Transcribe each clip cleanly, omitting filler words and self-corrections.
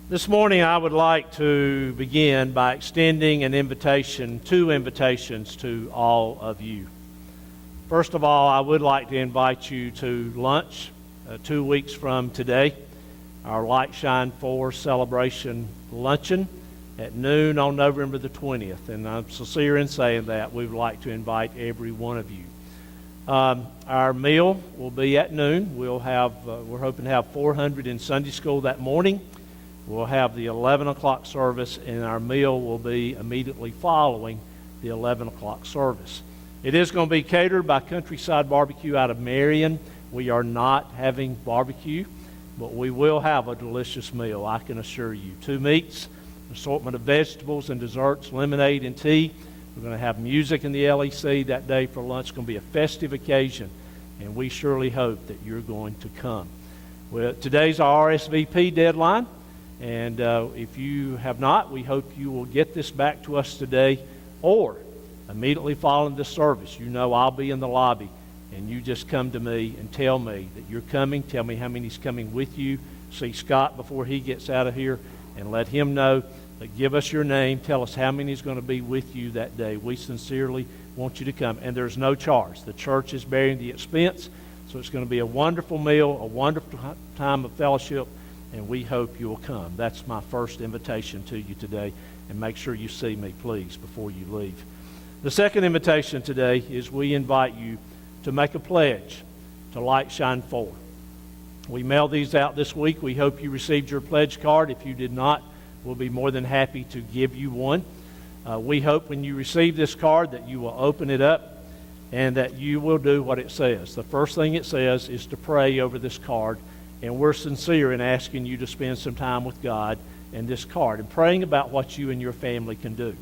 This morning I would like to begin by extending two invitations to all of you. First of all, I would like to invite you to lunch 2 weeks from today, our Light Shine 4 celebration luncheon at noon on November the 20th. And I'm sincere in saying that. We would like to invite every one of you. Our meal will be at noon. We're hoping to have 400 in Sunday school that morning. We'll have the 11 o'clock service, and our meal will be immediately following the 11 o'clock service. It is going to be catered by Countryside Barbecue out of Marion. We are not having barbecue, but we will have a delicious meal, I can assure you. 2 meats, assortment of vegetables and desserts, lemonade and tea. We're going to have music in the LEC that day for lunch. It's going to be a festive occasion, and we surely hope that you're going to come. Well, today's our RSVP deadline. And if you have not, we hope you will get this back to us today or immediately following this service. You know I'll be in the lobby, and you just come to me and tell me that you're coming. Tell me how many's coming with you. See Scott before he gets out of here and let him know. But give us your name. Tell us how many's going to be with you that day. We sincerely want you to come. And there's no charge. The church is bearing the expense, so it's going to be a wonderful meal, a wonderful time of fellowship, and we hope you'll come. That's my first invitation to you today, and make sure you see me, please, before you leave. The second invitation today is we invite you to make a pledge to Light Shine 4. We mailed these out this week. We hope you received your pledge card. If you did not, we'll be more than happy to give you one. We hope when you receive this card that you will open it up and that you will do what it says. The first thing it says is to pray over this card. And we're sincere in asking you to spend some time with God and this card and praying about what you and your family can do.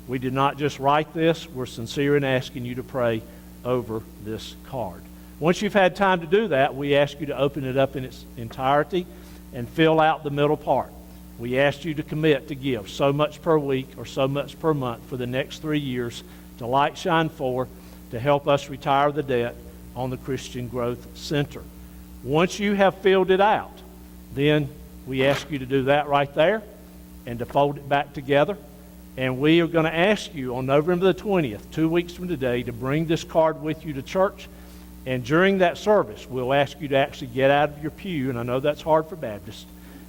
We did not just write this. We're sincere in asking you to pray over this card. Once you've had time to do that, we ask you to open it up in its entirety and fill out the middle part. We ask you to commit to give so much per week or so much per month for the next 3 years to Light Shine 4 to help us retire the debt on the Christian Growth Center. Once you have filled it out, then we ask you to do that right there and to fold it back together. And we are going to ask you on November the 20th, 2 weeks from today, to bring this card with you to church. And during that service, we'll ask you to actually get out of your pew. And I know that's hard for Baptists,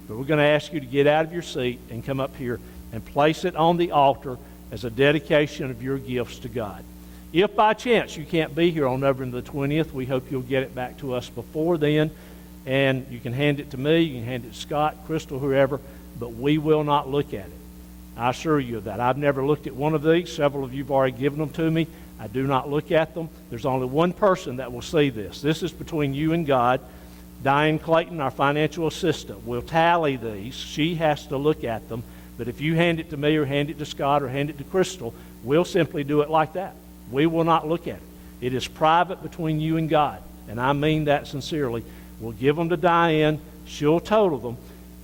but we're going to ask you to get out of your seat and come up here and place it on the altar as a dedication of your gifts to God. If by chance you can't be here on November the 20th, we hope you'll get it back to us before then. And you can hand it to me, you can hand it to Scott, Crystal, whoever, but we will not look at it. I assure you of that. I've never looked at one of these. Several of you have already given them to me. I do not look at them. There's only one person that will see this. This is between you and God. Diane Clayton, our financial assistant, will tally these. She has to look at them. But if you hand it to me or hand it to Scott or hand it to Crystal, we'll simply do it like that. We will not look at it. It is private between you and God, and I mean that sincerely. We'll give them to Diane. She'll total them,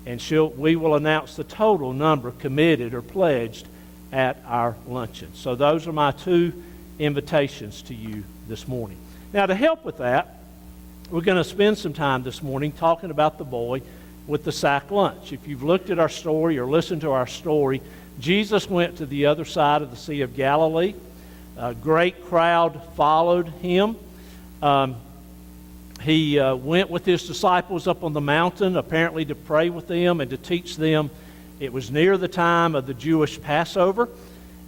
and we will announce the total number committed or pledged at our luncheon. So those are my 2 invitations to you this morning. Now, to help with that, we're going to spend some time this morning talking about the boy with the sack lunch. If you've looked at our story or listened to our story, Jesus went to the other side of the Sea of Galilee. A great crowd followed him. He went with his disciples up on the mountain, apparently to pray with them and to teach them. It was near the time of the Jewish Passover.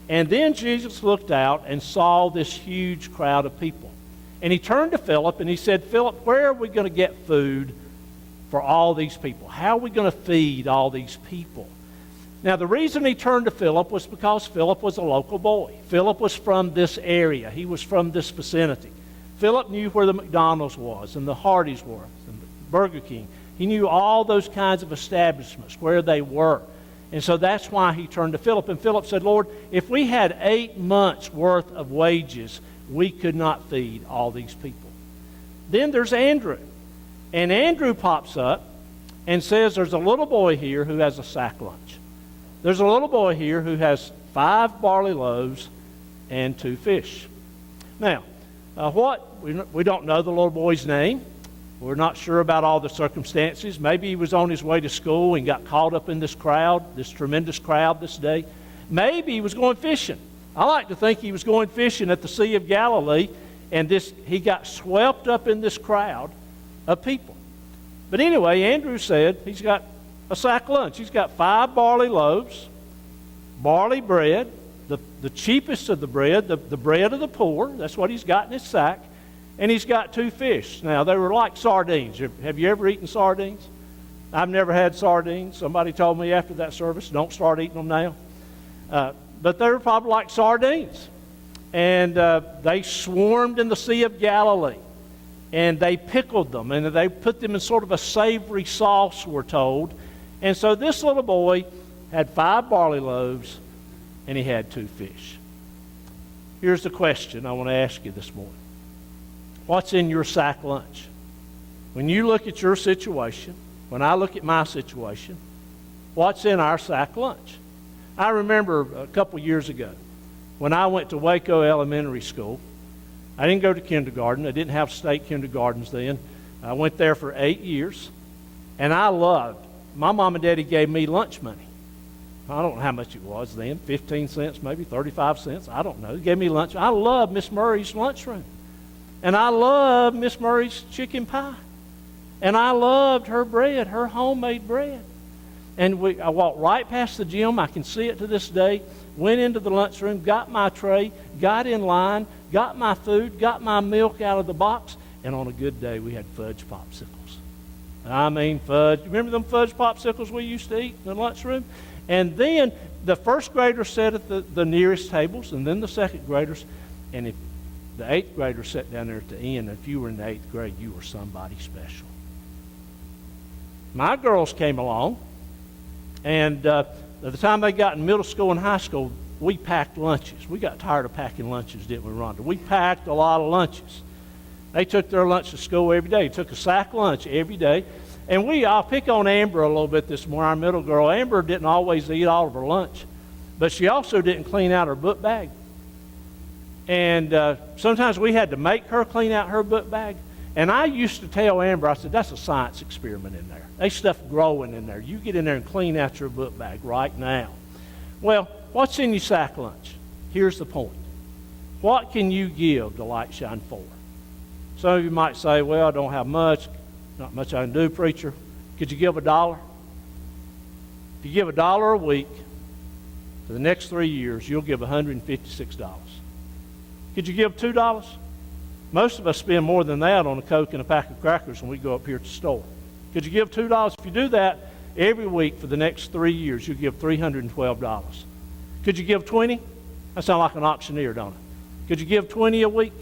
And then Jesus looked out and saw this huge crowd of people. And he turned to Philip and he said, "Philip, where are we going to get food for all these people? How are we going to feed all these people?" Now, the reason he turned to Philip was because Philip was a local boy. Philip was from this area. He was from this vicinity. Philip knew where the McDonald's was and the Hardee's were and the Burger King. He knew all those kinds of establishments, where they were. And so that's why he turned to Philip. And Philip said, "Lord, if we had 8 months' worth of wages, we could not feed all these people." Then there's Andrew. And Andrew pops up and says, "There's a little boy here who has a sack lunch. There's a little boy here who has 5 barley loaves and 2 fish." Now, we don't know the little boy's name. We're not sure about all the circumstances. Maybe he was on his way to school and got caught up in this crowd, this tremendous crowd this day. Maybe he was going fishing. I like to think he was going fishing at the Sea of Galilee, and he got swept up in this crowd of people. But anyway, Andrew said he's got a sack lunch. He's got 5 barley loaves, barley bread, the cheapest of the bread, the bread of the poor. That's what he's got in his sack. And he's got 2 fish. Now, they were like sardines. Have you ever eaten sardines? I've never had sardines. Somebody told me after that service, don't start eating them now. But they were probably like sardines. And they swarmed in the Sea of Galilee. And they pickled them. And they put them in sort of a savory sauce, we're told. And so this little boy had 5 barley loaves, and he had 2 fish. Here's the question I want to ask you this morning. What's in your sack lunch? When you look at your situation, when I look at my situation, what's in our sack lunch? I remember a couple years ago when I went to Waco Elementary School. I didn't go to kindergarten. They didn't have state kindergartens then. I went there for 8 years, and I loved. My mom and daddy gave me lunch money. I don't know how much it was then, 15 cents, maybe 35 cents. I don't know. They gave me lunch. I loved Miss Murray's lunchroom. And I loved Miss Murray's chicken pie. And I loved her bread, her homemade bread. And I walked right past the gym. I can see it to this day. Went into the lunchroom, got my tray, got in line, got my food, got my milk out of the box. And on a good day, we had fudge popsicles. I mean fudge. Remember them fudge popsicles we used to eat in the lunchroom? And then the first graders sat at the nearest tables, and then the second graders. And if the 8th graders sat down there at the end, and if you were in the 8th grade, you were somebody special. My girls came along, and by the time they got in middle school and high school, we packed lunches. We got tired of packing lunches, didn't we, Rhonda? We packed a lot of lunches. They took their lunch to school every day. They took a sack lunch every day. And I'll pick on Amber a little bit this morning, our middle girl. Amber didn't always eat all of her lunch, but she also didn't clean out her book bag. And sometimes we had to make her clean out her book bag. And I used to tell Amber, I said, that's a science experiment in there. There's stuff growing in there. You get in there and clean out your book bag right now. Well, what's in your sack lunch? Here's the point. What can you give to Light Shine Forward? Some of you might say, well, I don't have much. Not much I can do, preacher. Could you give $1? If you give $1 a week for the next 3 years, you'll give $156. Could you give $2? Most of us spend more than that on a Coke and a pack of crackers when we go up here to the store. Could you give $2? If you do that every week for the next 3 years, you'll give $312. Could you give $20? That sounds like an auctioneer, don't it? Could you give $20 a week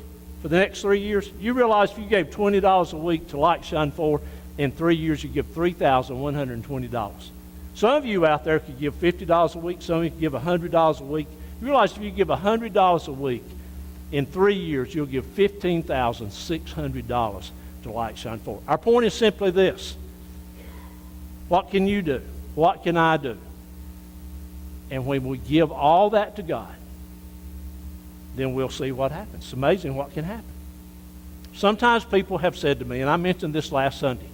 for the next 3 years? You realize if you gave $20 a week to Light Shine Forward, in 3 years you give $3,120. Some of you out there could give $50 a week. Some of you could give $100 a week. You realize if you give $100 a week, in 3 years you'll give $15,600 to Light Shine Forward. Our point is simply this. What can you do? What can I do? And when we give all that to God, then we'll see what happens. It's amazing what can happen. Sometimes people have said to me, and I mentioned this last Sunday,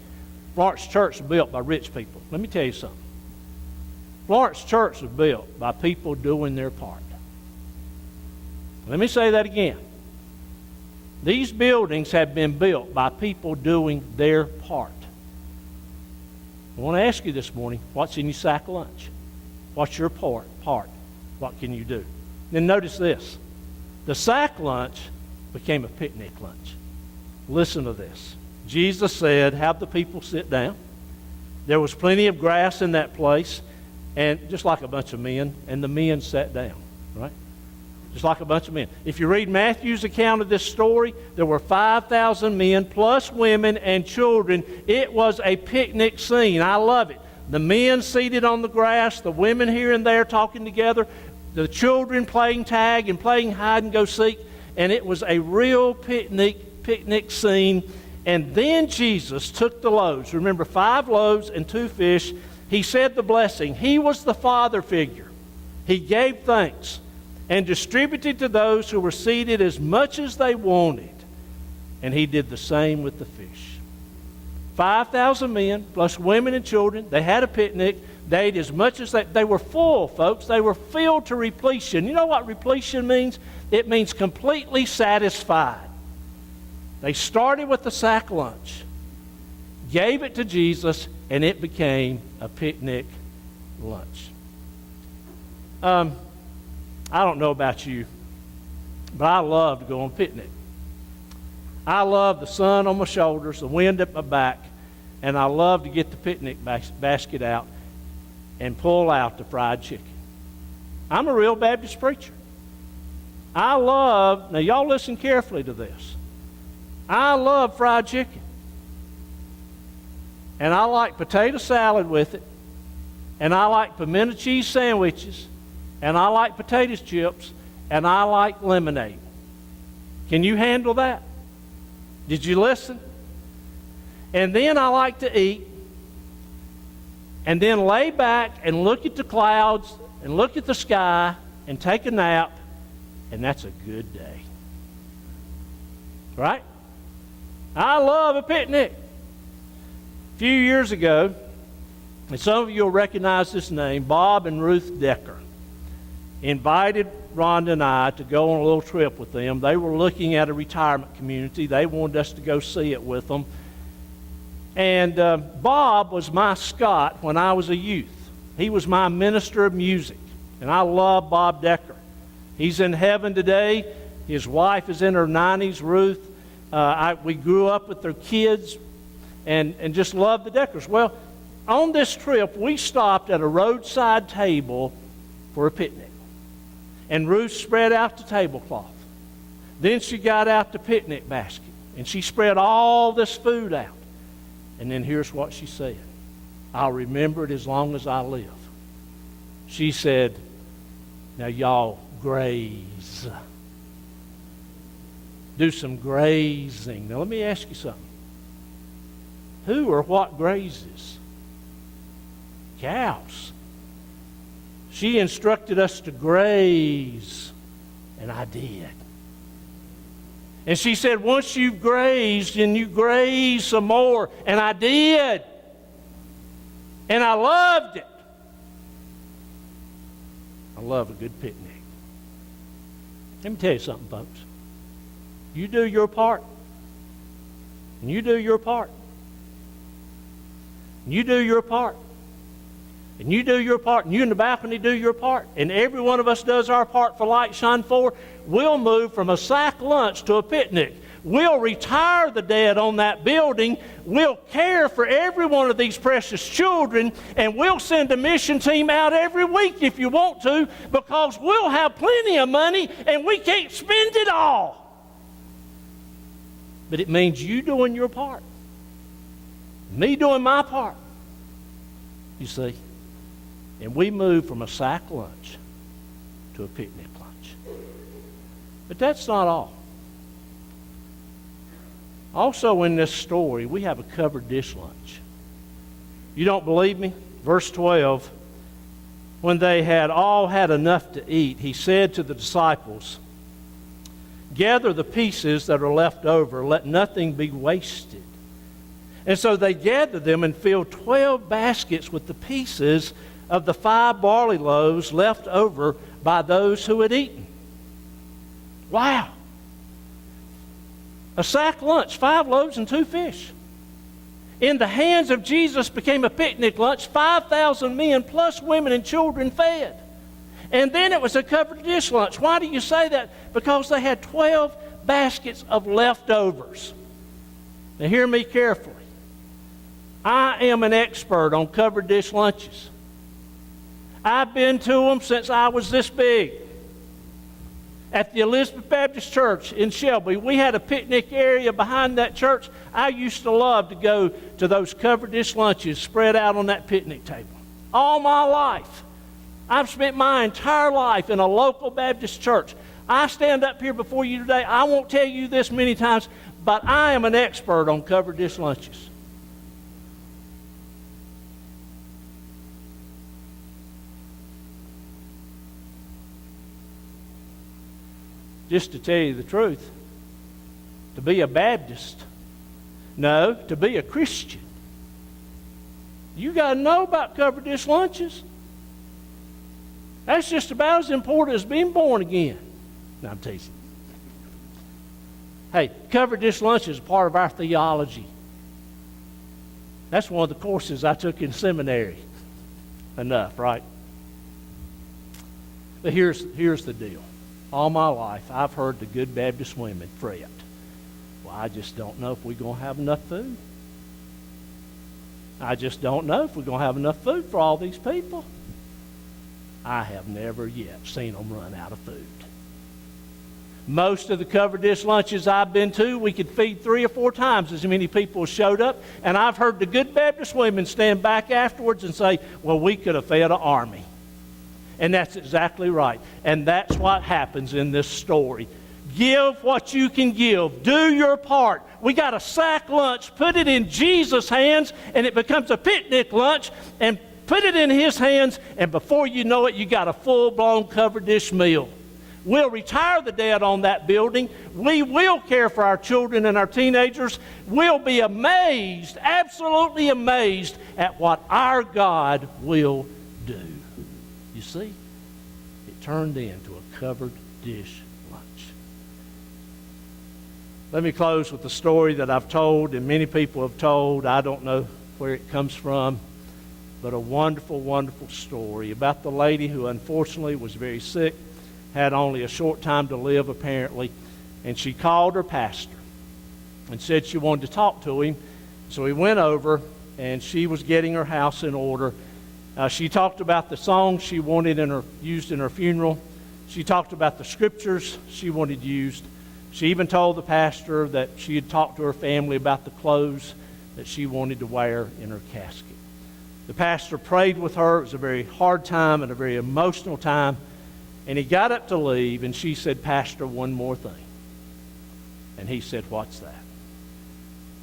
Florence Church was built by rich people. Let me tell you something. Florence Church was built by people doing their part. Let me say that again. These buildings have been built by people doing their part. I want to ask you this morning, what's in your sack lunch? What's your part? What can you do? Then notice this. The sack lunch became a picnic lunch. Listen to this. Jesus said, have the people sit down. There was plenty of grass in that place, and just like a bunch of men, and the men sat down, right? Just like a bunch of men. If you read Matthew's account of this story, there were 5,000 men plus women and children. It was a picnic scene. I love it. The men seated on the grass, the women here and there talking together, the children playing tag and playing hide and go seek, and it was a real picnic scene. And then Jesus took the loaves. Remember, 5 loaves and 2 fish. He said the blessing. He was the father figure. He gave thanks and distributed to those who were seated as much as they wanted. And he did the same with the fish. 5,000 men, plus women and children. They had a picnic. They ate as much as they were full, folks. They were filled to repletion. You know what repletion means? It means completely satisfied. They started with the sack lunch, gave it to Jesus, and it became a picnic lunch. I don't know about you, but I love to go on a picnic. I love the sun on my shoulders, the wind at my back, and I love to get the picnic basket out and pull out the fried chicken. I'm a real Baptist preacher. Now y'all listen carefully to this. I love fried chicken. And I like potato salad with it. And I like pimento cheese sandwiches. And I like potato chips. And I like lemonade. Can you handle that? Did you listen? And then I like to eat. And then lay back and look at the clouds and look at the sky and take a nap. And that's a good day. Right? I love a picnic. A few years ago, and some of you will recognize this name, Bob and Ruth Decker invited Rhonda and I to go on a little trip with them. They were looking at a retirement community. They wanted us to go see it with them. And Bob was my Scot when I was a youth. He was my minister of music. And I love Bob Decker. He's in heaven today. His wife is in her 90s, Ruth. We grew up with their kids and just loved the Deckers. Well, on this trip, we stopped at a roadside table for a picnic. And Ruth spread out the tablecloth. Then she got out the picnic basket. And she spread all this food out. And then here's what she said. I'll remember it as long as I live. She said, now y'all graze. Do some grazing. Now let me ask you something. Who or what grazes? Cows. She instructed us to graze, and I did. And she said, once you've grazed, and you graze some more, and I did. And I loved it. I love a good picnic. Let me tell you something, folks. You do your part. And you do your part. And you do your part. And you do your part. And you in the balcony do your part. And every one of us does our part for Light Shine Forward. We'll move from a sack lunch to a picnic. We'll retire the dead on that building. We'll care for every one of these precious children. And we'll send a mission team out every week if you want to, because we'll have plenty of money and we can't spend it all. But it means you doing your part. Me doing my part. You see? And we move from a sack lunch to a picnic lunch. But that's not all. Also in this story, we have a covered dish lunch. You don't believe me? Verse 12, when they had all had enough to eat, he said to the disciples, gather the pieces that are left over, let nothing be wasted. And so they gathered them and filled 12 baskets with the pieces of the 5 barley loaves left over by those who had eaten. Wow. A sack lunch, 5 loaves and 2 fish. In the hands of Jesus became a picnic lunch, 5,000 men plus women and children fed. And then it was a covered dish lunch. Why do you say that? Because they had 12 baskets of leftovers. Now hear me carefully. I am an expert on covered dish lunches. I've been to them since I was this big. At the Elizabeth Baptist Church in Shelby, we had a picnic area behind that church. I used to love to go to those covered dish lunches spread out on that picnic table. All my life. I've spent my entire life in a local Baptist church. I stand up here before you today. I won't tell you this many times, but I am an expert on covered dish lunches. Just to tell you the truth, to be a Baptist, no, to be a Christian, You got to know about covered dish lunches. That's just about as important as being born again. No, I'm teasing. Hey, covered dish lunch is part of our theology. That's one of the courses I took in seminary. Enough, right? But here's the deal. All my life, I've heard the good Baptist women fret. Well, I just don't know if we're going to have enough food. I just don't know if we're going to have enough food for all these people. I have never yet seen them run out of food. Most of the covered dish lunches I've been to, we could feed 3 or 4 times as many people as showed up. And I've heard the good Baptist women stand back afterwards and say, well, we could have fed an army. And that's exactly right. And that's what happens in this story. Give what you can give. Do your part. We got a sack lunch. Put it in Jesus' hands, and it becomes a picnic lunch. And put it in His hands, and before you know it, you got a full-blown covered dish meal. We'll retire the debt on that building. We will care for our children and our teenagers. We'll be amazed, absolutely amazed at what our God will do. You see, it turned into a covered dish lunch. Let me close with a story that I've told and many people have told. I don't know where it comes from, but a wonderful, wonderful story about the lady who unfortunately was very sick, had only a short time to live apparently, and she called her pastor and said she wanted to talk to him. So he went over, and she was getting her house in order. She talked about the songs she wanted used in her funeral. She talked about the scriptures she wanted used. She even told the pastor that she had talked to her family about the clothes that she wanted to wear in her casket. The pastor prayed with her. It was a very hard time and a very emotional time. And he got up to leave, and she said, Pastor, one more thing. And he said, what's that?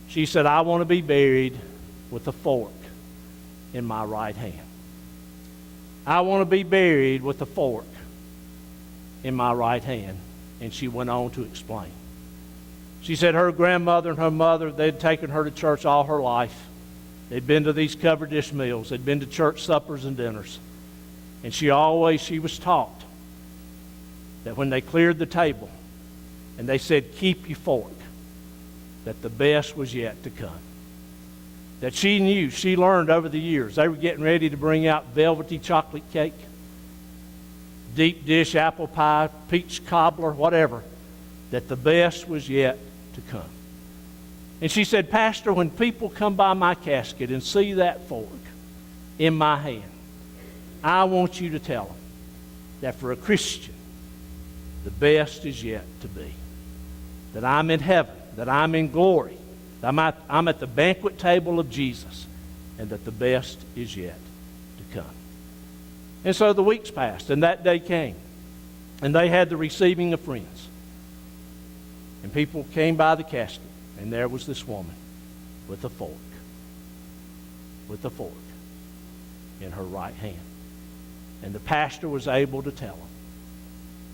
She said, I want to be buried with a fork in my right hand. I want to be buried with a fork in my right hand. And she went on to explain. She said her grandmother and her mother, they'd taken her to church all her life. They'd been to these covered dish meals. They'd been to church suppers and dinners. And she was taught that when they cleared the table and they said, keep your fork, that the best was yet to come. That she learned over the years. They were getting ready to bring out velvety chocolate cake, deep dish apple pie, peach cobbler, whatever, that the best was yet to come. And she said, Pastor, when people come by my casket and see that fork in my hand, I want you to tell them that for a Christian, the best is yet to be. That I'm in heaven, that I'm in glory, that I'm at the banquet table of Jesus, and that the best is yet to come. And so the weeks passed, and that day came, and they had the receiving of friends. And people came by the casket, and there was this woman with a fork in her right hand. And the pastor was able to tell them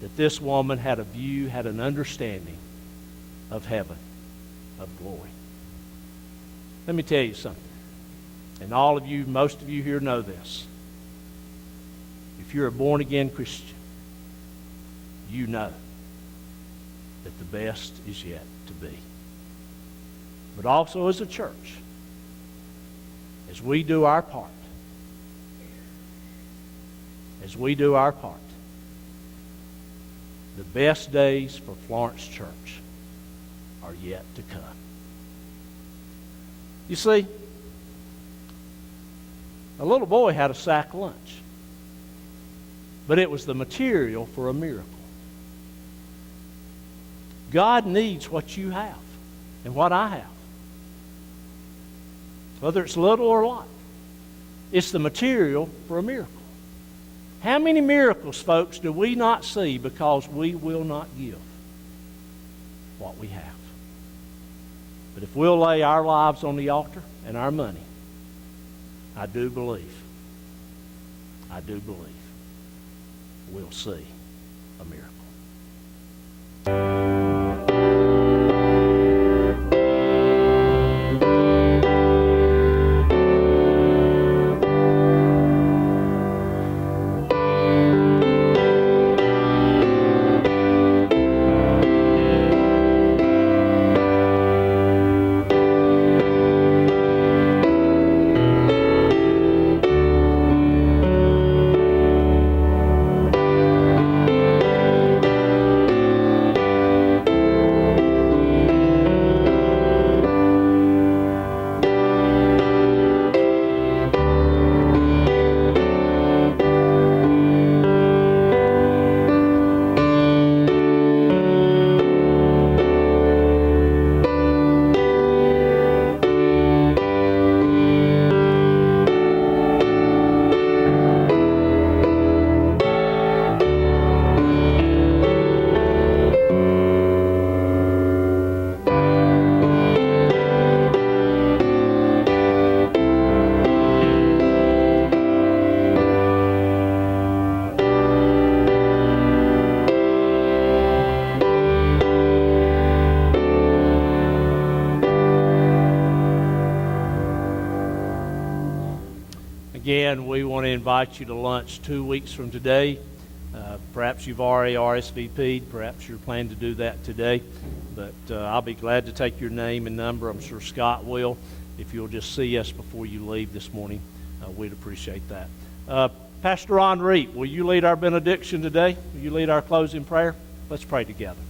that this woman had a view, had an understanding of heaven, of glory. Let me tell you something. And all of you, most of you here know this. If you're a born-again Christian, you know that the best is yet to be. But also as a church, as we do our part, the best days for Florence Church are yet to come. You see, a little boy had a sack lunch, but it was the material for a miracle. God needs what you have and what I have. Whether it's little or a lot, it's the material for a miracle. How many miracles, folks, do we not see because we will not give what we have? But if we'll lay our lives on the altar and our money, I do believe we'll see a miracle. again, we want to invite you to lunch 2 weeks from today. Perhaps you've already RSVP'd. Perhaps you're planning to do that today. But I'll be glad to take your name and number. I'm sure Scott will. If you'll just see us before you leave this morning, we'd appreciate that. Pastor Ron Reap, will you lead our benediction today? Will you lead our closing prayer? Let's pray together.